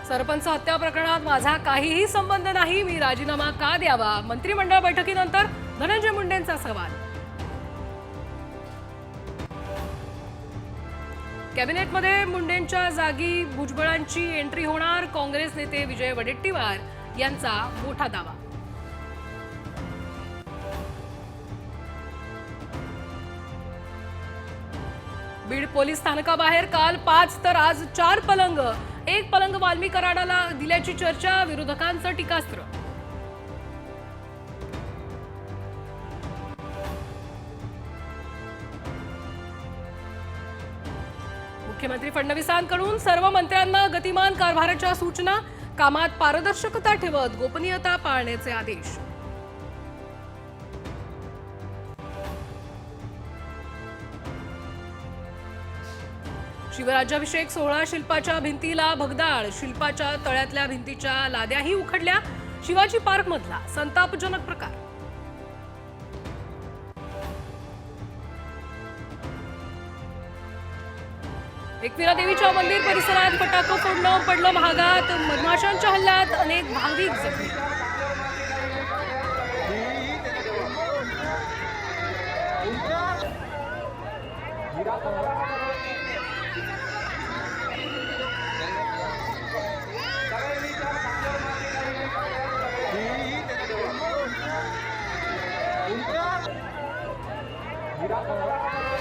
सरपंच हत्या प्रकरणात माझा काहीही संबंध नाही, मी राजीनामा का द्यावा? मंत्रिमंडळ बैठकीनंतर धनंजय मुंडेंचा सवाल. कॅबिनेटमध्ये मुंडेंच्या जागी भुजबळांची एंट्री होणार, काँग्रेस नेते विजय वडेट्टीवार यांचा मोठा दावा. बीड पोलीस स्थानकाबाहेर काल 5 तर आज 4 पलंग. एक पलंग वाल्मी कराडाला दिल्याची चर्चा, विरोधकांचं टीकास्त्र. मुख्यमंत्री फडणवीसांकडून सर्व मंत्र्यांना गतिमान कारभाराच्या सूचना, कामात पारदर्शकता ठेवत गोपनीयता पाळण्याचे आदेश. शिवराज्याभिषेक सोहळा, शिल्पाच्या भिंतीला भगदाड, शिल्पाच्या तळ्यातल्या भिंतीच्या लाद्याही उखडल्या. शिवाजी पार्क मधला संतापजनक प्रकार. एकविरा देवीच्या मंदिर परिसरात फटाके फोडणं पडलं महागात, मधमाशांच्या हल्ल्यात अनेक भाविक जखमी. Mira,